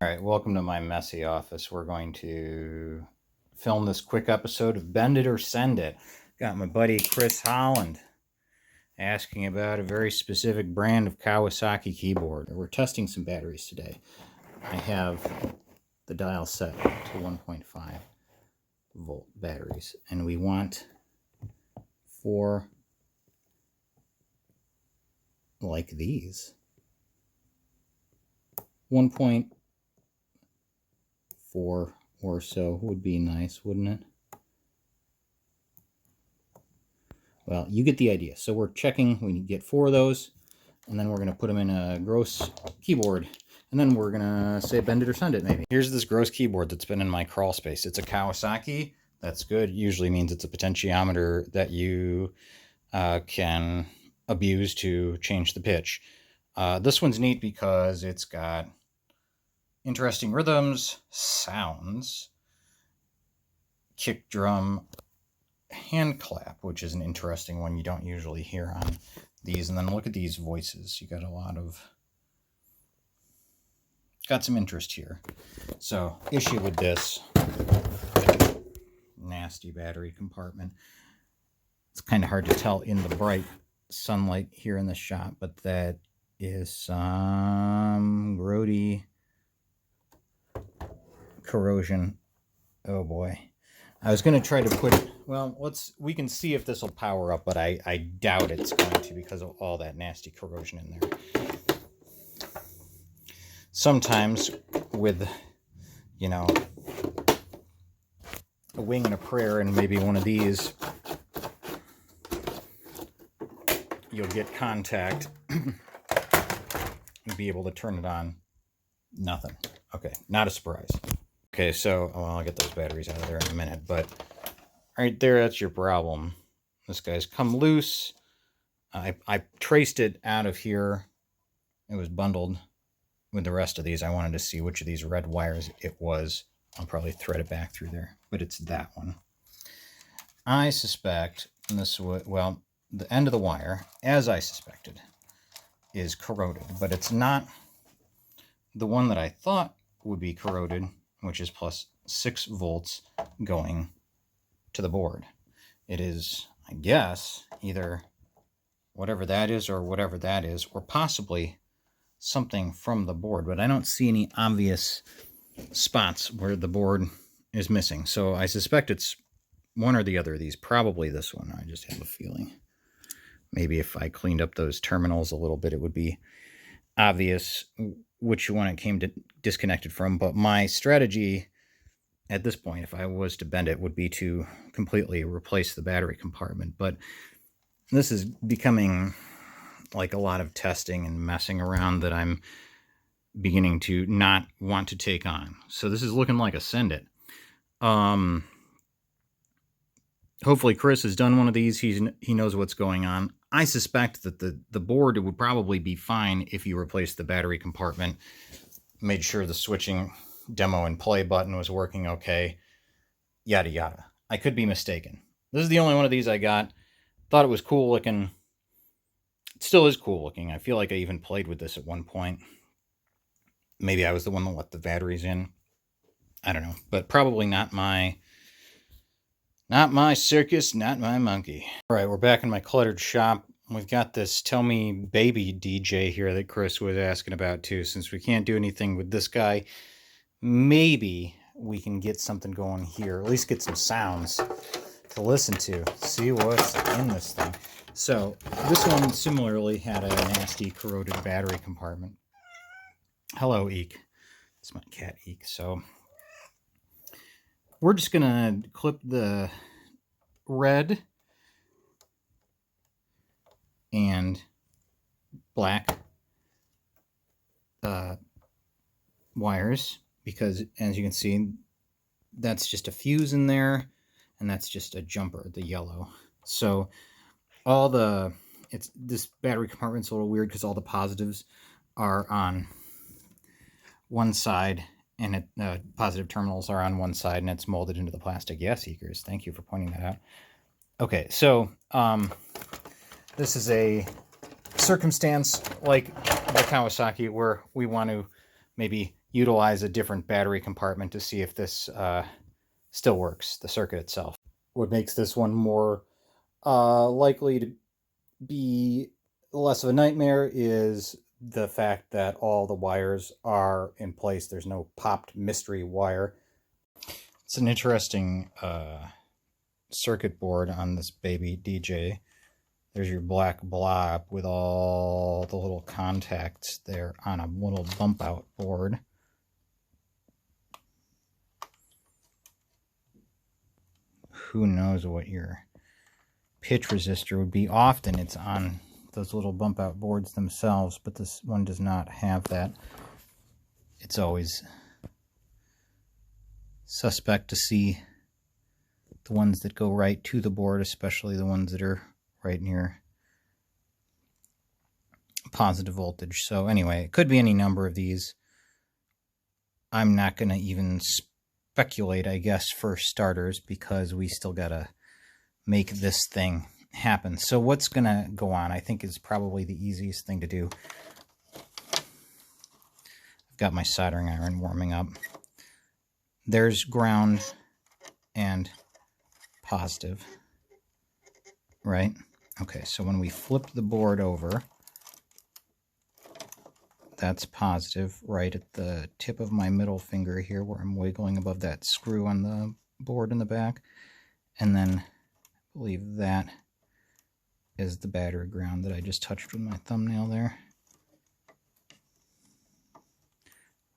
All right, welcome to my messy office. We're going to film this quick episode of Bend It or Send It. Got my buddy Chris Holland asking about a very specific brand of Kawasaki keyboard. We're testing some batteries today. I have the dial set to 1.5 volt batteries, and we want 4 like these. 1.4 or so would be nice, wouldn't it? Well, you get the idea. So we're checking, we get 4 of those, and then we're going to put them in a gross keyboard, and then we're going to say bend it or send it, maybe. Here's this gross keyboard that's been in my crawl space. It's a Kawasaki. That's good. Usually means it's a potentiometer that you can abuse to change the pitch. This one's neat because it's got interesting rhythms, sounds, kick drum, hand clap, which is an interesting one you don't usually hear on these. And then look at these voices. You got some interest here. So issue with this nasty battery compartment. It's kind of hard to tell in the bright sunlight here in the shop, but that is some grody corrosion. Oh boy. I was going to try to put, well, we can see if this will power up, but I doubt it's going to because of all that nasty corrosion in there. Sometimes with, a wing and a prayer and maybe one of these, you'll get contact and be able to turn it on. Nothing. Okay, not a surprise. Okay, so, I'll get those batteries out of there in a minute, but right there, that's your problem. This guy's come loose. I traced it out of here. It was bundled with the rest of these. I wanted to see which of these red wires it was. I'll probably thread it back through there, but it's that one. I suspect this would, well, the end of the wire, as I suspected, is corroded, but it's not the one that I thought would be corroded, which is plus 6 volts going to the board. It is, I guess, either whatever that is or whatever that is, or possibly something from the board, but I don't see any obvious spots where the board is missing. So I suspect it's one or the other of these, probably this one. I just have a feeling. Maybe if I cleaned up those terminals a little bit, it would be obvious which one it came to disconnected from. But my strategy at this point, if I was to bend it, would be to completely replace the battery compartment. But this is becoming like a lot of testing and messing around that I'm beginning to not want to take on. So this is looking like a send it. Hopefully Chris has done one of these. He knows what's going on. I suspect that the board would probably be fine if you replaced the battery compartment, made sure the switching demo and play button was working okay, yada yada. I could be mistaken. This is the only one of these I got. Thought it was cool looking. It still is cool looking. I feel like I even played with this at one point. Maybe I was the one that let the batteries in. I don't know, but probably not my circus, not my monkey. All right, we're back in my cluttered shop. We've got this Tomy baby DJ here that Chris was asking about too. Since we can't do anything with this guy, maybe we can get something going here. At least get some sounds to listen to. See what's in this thing. So this one similarly had a nasty corroded battery compartment. Hello, Eek. It's my cat, Eek. So we're just going to clip the red and black wires, because as you can see, that's just a fuse in there, and that's just a jumper, the yellow. So this battery compartment's a little weird because all the positives are on one side, and positive terminals are on one side, and it's molded into the plastic. Yes, Seekers, thank you for pointing that out. Okay, so this is a circumstance like the Kawasaki where we want to maybe utilize a different battery compartment to see if this still works, the circuit itself. What makes this one more likely to be less of a nightmare is the fact that all the wires are in place. There's no popped mystery wire. It's an interesting circuit board on this baby DJ. There's your black blob with all the little contacts there on a little bump out board. Who knows what your pitch resistor would be. Often it's on those little bump out boards themselves, but this one does not have that. It's always suspect to see the ones that go right to the board, especially the ones that are right near positive voltage. So anyway, it could be any number of these. I'm not going to even speculate, I guess, for starters, because we still got to make this thing happen. So what's going to go on, I think, is probably the easiest thing to do. I've got my soldering iron warming up. There's ground and positive, right? Okay, so when we flip the board over, that's positive right at the tip of my middle finger here where I'm wiggling above that screw on the board in the back. And then I believe that is the battery ground that I just touched with my thumbnail there.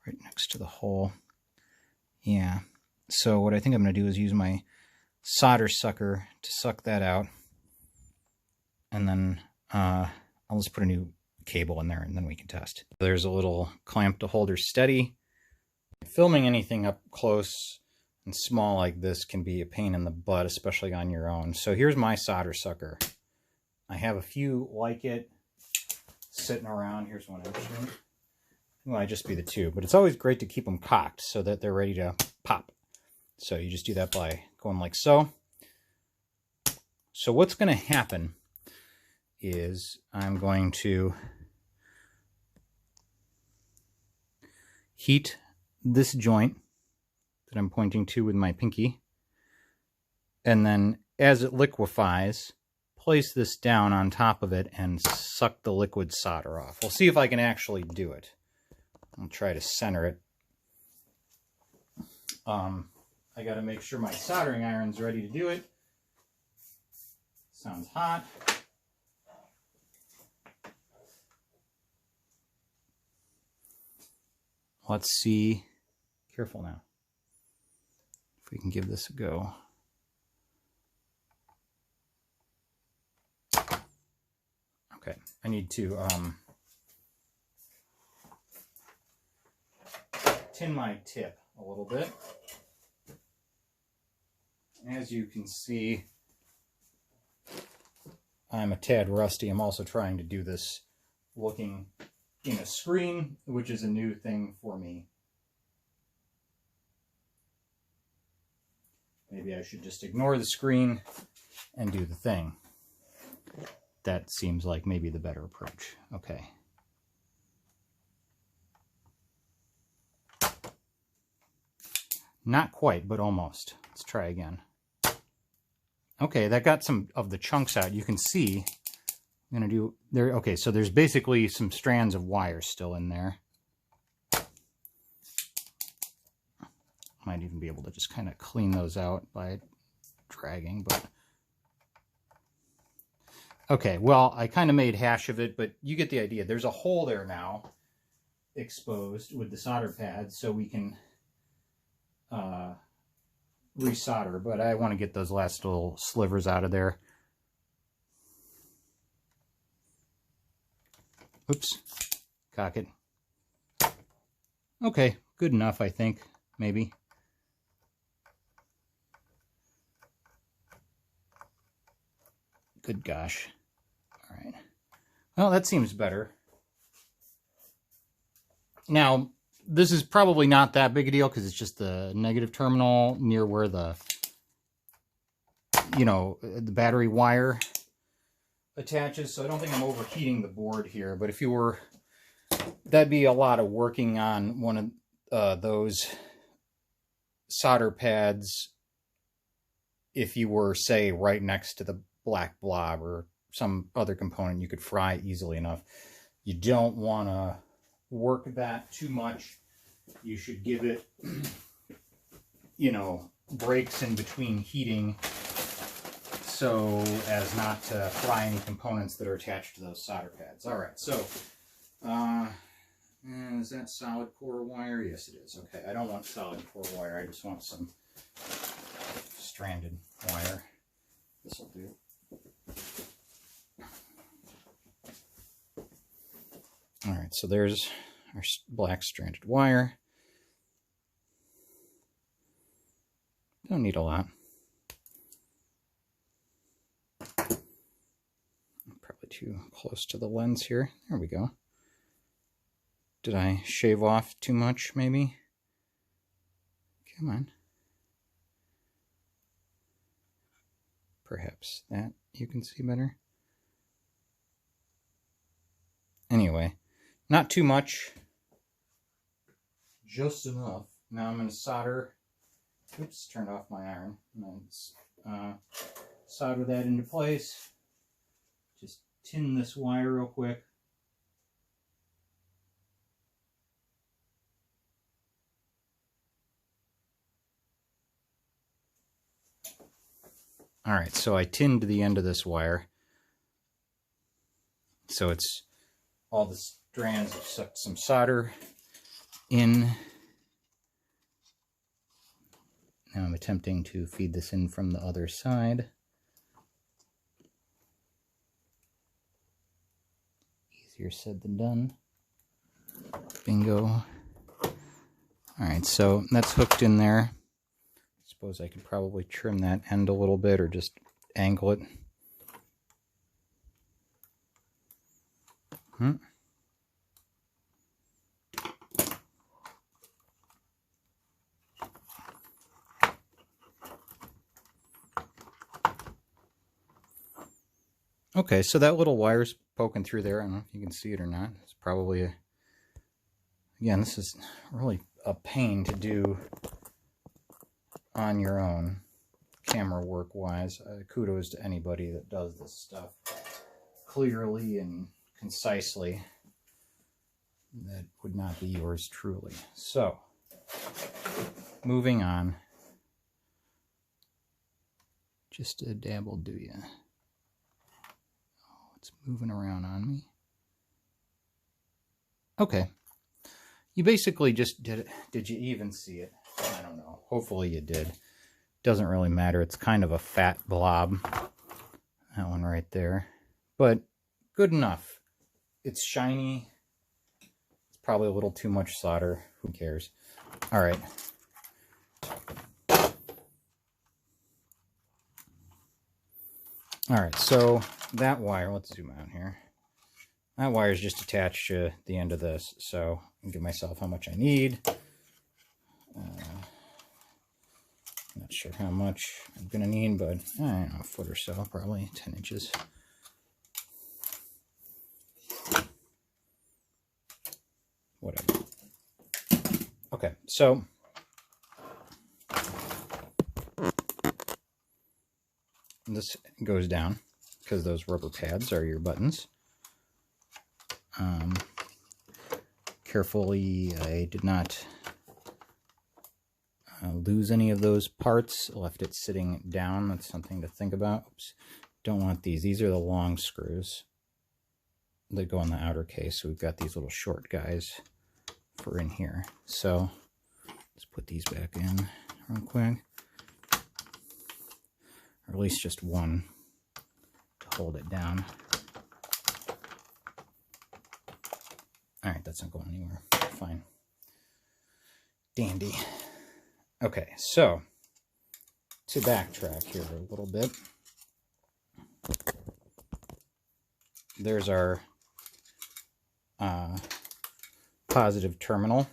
Right next to the hole. Yeah. So what I think I'm going to do is use my solder sucker to suck that out. And then I'll just put a new cable in there and then we can test. There's a little clamp to hold her steady. Filming anything up close and small like this can be a pain in the butt, especially on your own. So here's my solder sucker. I have a few like it sitting around. Here's one actually. It might just be the two, but it's always great to keep them cocked so that they're ready to pop. So you just do that by going like so. So what's going to happen is I'm going to heat this joint that I'm pointing to with my pinky, and then as it liquefies, place this down on top of it and suck the liquid solder off. We'll see if I can actually do it. I'll try to center it. I got to make sure my soldering iron's ready to do it. Sounds hot. Let's see. Careful now. If we can give this a go. Okay, I need to tin my tip a little bit. As you can see, I'm a tad rusty. I'm also trying to do this looking in a screen, which is a new thing for me. Maybe I should just ignore the screen and do the thing. That seems like maybe the better approach. Okay. Not quite, but almost. Let's try again. Okay, that got some of the chunks out. You can see, I'm gonna do there. Okay, so there's basically some strands of wire still in there. Might even be able to just kind of clean those out by dragging, but okay, well, I kind of made hash of it, but you get the idea. There's a hole there now exposed with the solder pad, so we can resolder, but I want to get those last little slivers out of there. Oops, cock it. Okay, good enough, I think, maybe. Good gosh. All right. Well, that seems better. Now, this is probably not that big a deal because it's just the negative terminal near where the, the battery wire attaches. So I don't think I'm overheating the board here. But if you were, that'd be a lot of working on one of those solder pads if you were, say, right next to the black blob or some other component you could fry easily enough. You don't want to work that too much. You should give it, you know, breaks in between heating so as not to fry any components that are attached to those solder pads. All right, so is that solid core wire? Yes, it is. Okay, I don't want solid core wire. I just want some stranded wire. This will do. All right, so there's our black stranded wire. Don't need a lot. Probably too close to the lens here. There we go. Did I shave off too much, maybe? Come on. Perhaps that you can see better. Anyway, not too much. Just enough. Now I'm going to solder. Oops, turned off my iron. And then solder that into place. Just tin this wire real quick. All right, so I tinned the end of this wire. So it's all the strands have sucked some solder in. Now I'm attempting to feed this in from the other side. Easier said than done. Bingo. All right, so that's hooked in there. Suppose I could probably trim that end a little bit or just angle it. Okay, so that little wire's poking through there. I don't know if you can see it or not. It's probably again, this is really a pain to do on your own, camera work wise. Kudos to anybody that does this stuff clearly and concisely. That would not be yours truly. So, moving on. Just a dab will do ya. Oh, it's moving around on me. Okay. You basically just did it. Did you even see it? I don't know. Hopefully you did. Doesn't really matter. It's kind of a fat blob. That one right there. But good enough. It's shiny. It's probably a little too much solder. Who cares? All right. All right, so that wire, let's zoom out here. That wire is just attached to the end of this, so I can give myself how much I need. Not sure how much I'm going to need, but I don't know, a foot or so, probably 10 inches. Whatever. Okay, so this goes down because those rubber pads are your buttons. Carefully, I did not lose any of those parts. I left it sitting down. That's something to think about. Oops. Don't want these. These are the long screws that go in the outer case. So we've got these little short guys for in here. So let's put these back in real quick. Or at least just one to hold it down. All right, that's not going anywhere. Fine. Dandy. Okay, so to backtrack here a little bit, there's our positive terminal.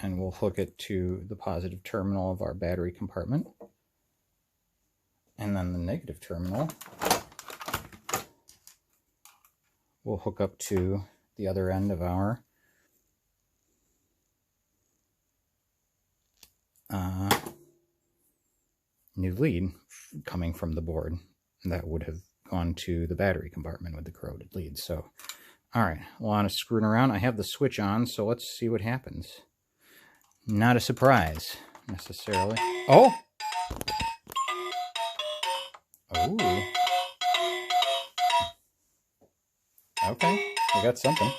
And we'll hook it to the positive terminal of our battery compartment. And then the negative terminal we'll hook up to the other end of our new lead coming from the board that would have gone to the battery compartment with the corroded lead. So, all right, a lot of screwing around. I have the switch on, so let's see what happens. Not a surprise, necessarily. Oh! Oh. Okay, we got something.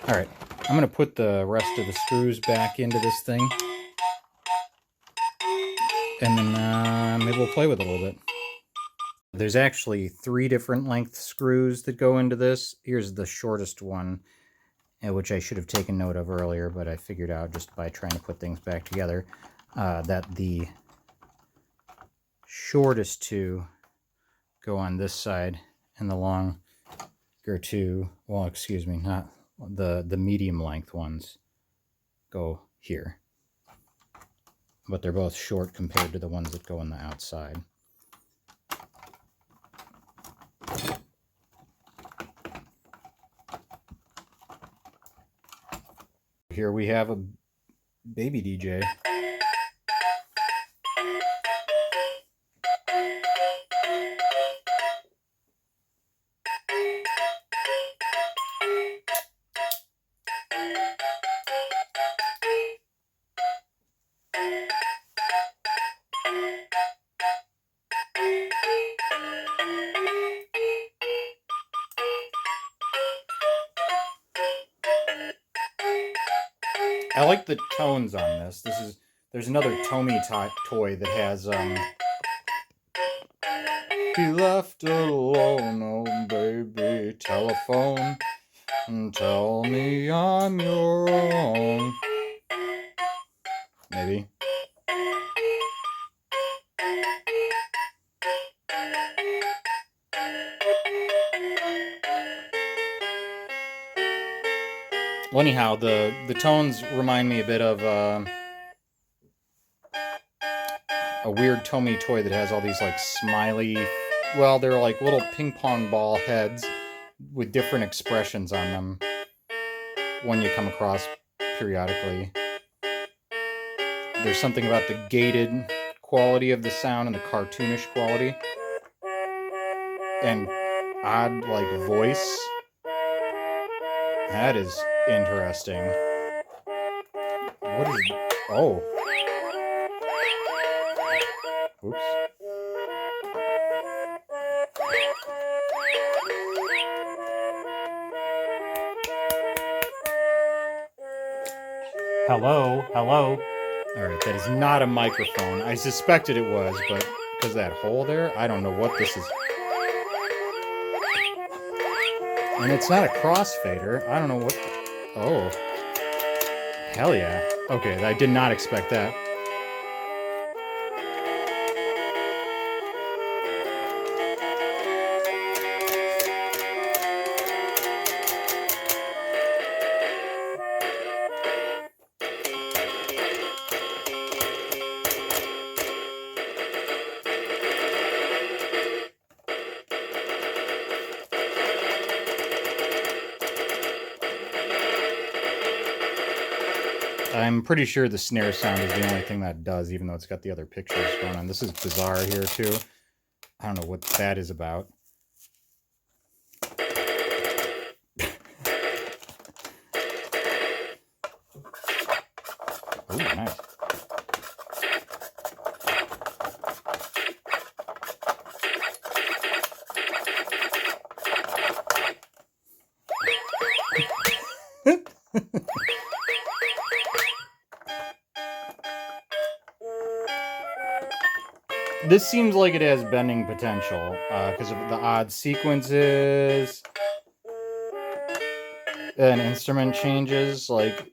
All right, I'm going to put the rest of the screws back into this thing. And then maybe we'll play with it a little bit. There's actually 3 different length screws that go into this. Here's the shortest one, which I should have taken note of earlier, but I figured out just by trying to put things back together that the shortest 2 go on this side, and the longer 2, well, excuse me, not the medium length ones go here. But they're both short compared to the ones that go on the outside. Here we have a baby DJ. I like the tones on this. There's another Tomy toy that has be left alone, oh baby, telephone and tell me I'm your own. Maybe. Well, anyhow, the tones remind me a bit of a weird Tomy toy that has all these like smiley, well, they're like little ping pong ball heads with different expressions on them. One you come across periodically. There's something about the gated quality of the sound and the cartoonish quality. And odd, like, voice. That is interesting. What is... Oh. Oops. Hello, hello. Alright, that is not a microphone. I suspected it was, but because of that hole there, I don't know what this is. And it's not a crossfader. I don't know what... Oh. Hell yeah. Okay, I did not expect that. I'm pretty sure the snare sound is the only thing that does, even though it's got the other pictures going on. This is bizarre here, too. I don't know what that is about. Ooh, nice. This seems like it has bending potential because of the odd sequences and instrument changes. Like,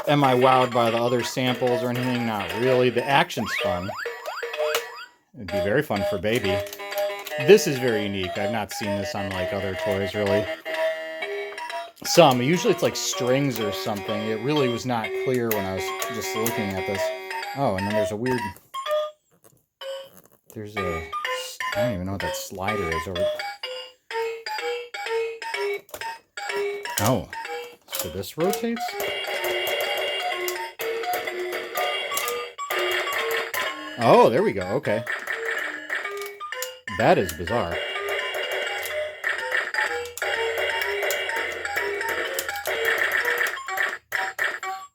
am I wowed by the other samples or anything? Not really. The action's fun. It'd be very fun for baby. This is very unique. I've not seen this on like other toys really. Some. Usually it's like strings or something. It really was not clear when I was just looking at this. Oh, and then there's a weird... There's a... I don't even know what that slider is. Oh, so this rotates? Oh, there we go. Okay. That is bizarre.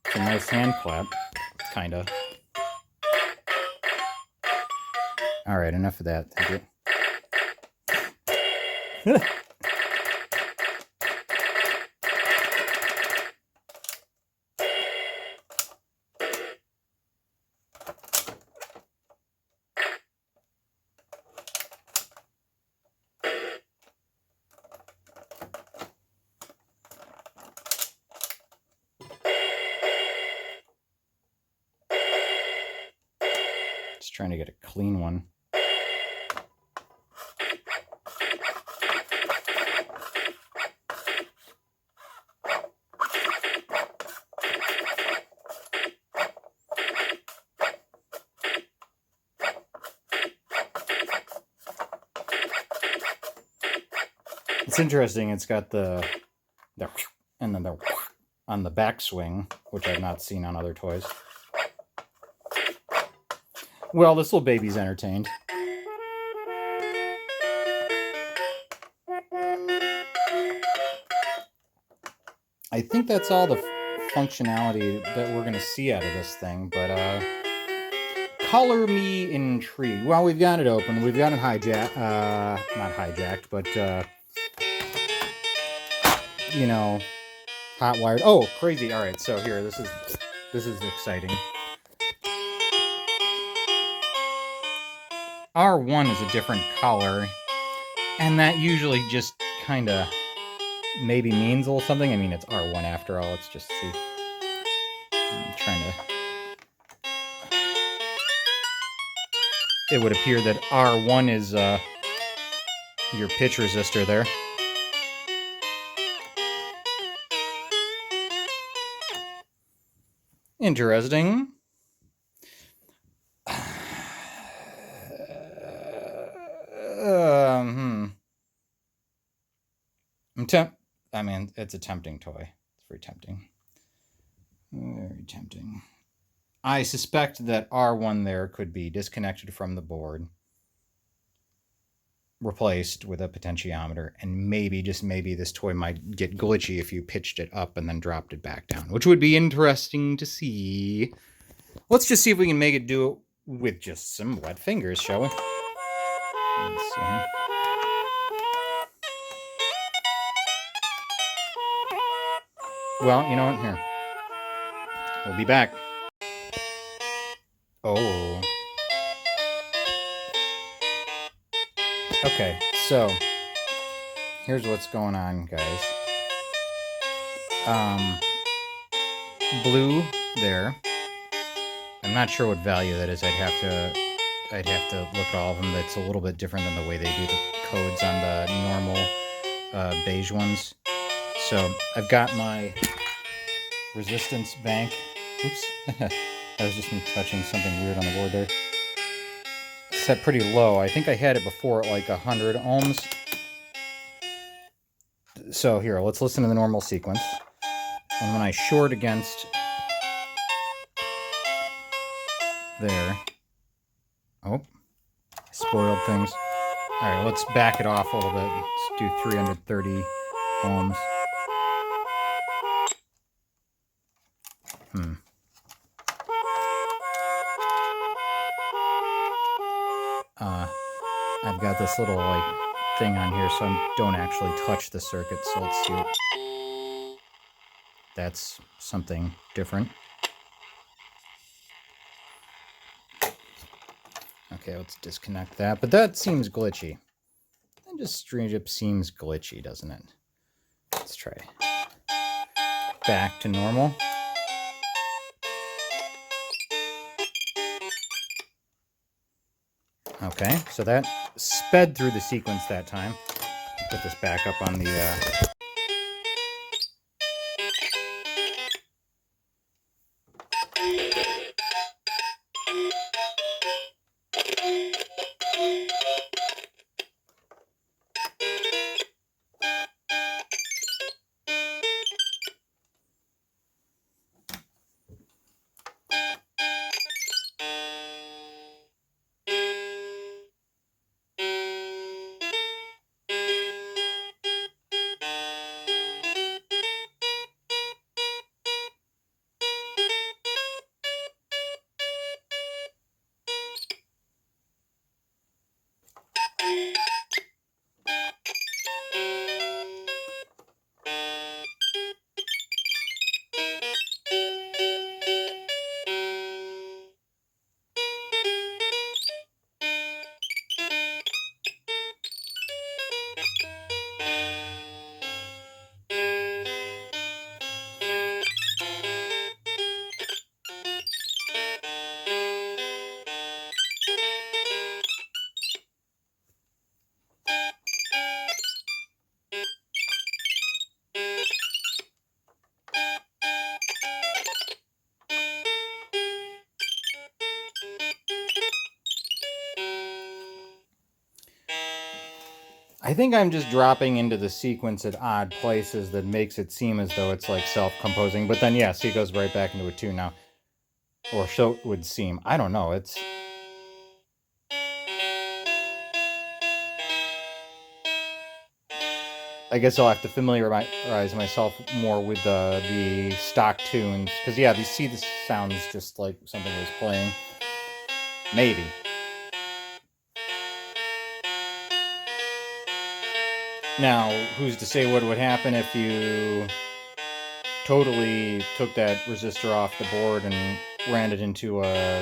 It's a nice hand clap, kinda. All right, enough of that. Thank you. Just trying to get a clean one. It's interesting. It's got the and then the on the backswing, which I've not seen on other toys. Well, this little baby's entertained. I think that's all the functionality that we're going to see out of this thing, but color me intrigued. Well, we've got it open. We've got it hijacked. Not hijacked, but you know, hot wired. Oh, crazy. All right, so here, this is exciting. R1 is a different color, and that usually just kind of maybe means a little something. I mean, it's R1 after all. Let's just see. I'm trying to... It would appear that R1 is your pitch resistor there. Interesting. I mean, it's a tempting toy. It's very tempting. Very tempting. I suspect that R1 there could be disconnected from the board, replaced with a potentiometer, and maybe, just maybe, this toy might get glitchy if you pitched it up and then dropped it back down, which would be interesting to see. Let's just see if we can make it do it with just some wet fingers, shall we? Let's see. Well, you know what? Here. We'll be back. Oh. Okay, so here's what's going on, guys. Blue there. I'm not sure what value that is. I'd have to look at all of them. That's a little bit different than the way they do the codes on the normal beige ones. So I've got my resistance bank. Oops. That was just me touching something weird on the board there. Set pretty low. I think I had it before at like 100 ohms. So here, let's listen to the normal sequence. And when I short against there. Oh, spoiled things. All right, let's back it off a little bit. Let's do 330 ohms. I've got this little like thing on here, so I don't actually touch the circuit. So let's see what... That's something different. Okay, let's disconnect that. But that seems glitchy. That just straight up seems glitchy, doesn't it? Let's try back to normal. Okay, so that sped through the sequence that time. Put this back up on the I think I'm just dropping into the sequence at odd places that makes it seem as though it's like self-composing. But then, yeah, see, it goes right back into a tune now. Or so it would seem. I don't know. It's... I guess I'll have to familiarize myself more with the stock tunes. Because, yeah, this sounds just like something was playing. Maybe. Now, who's to say what would happen if you totally took that resistor off the board and ran it into a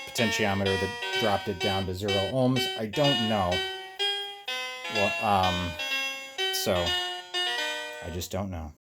potentiometer that dropped it down to 0 ohms? I don't know. Well, so I just don't know.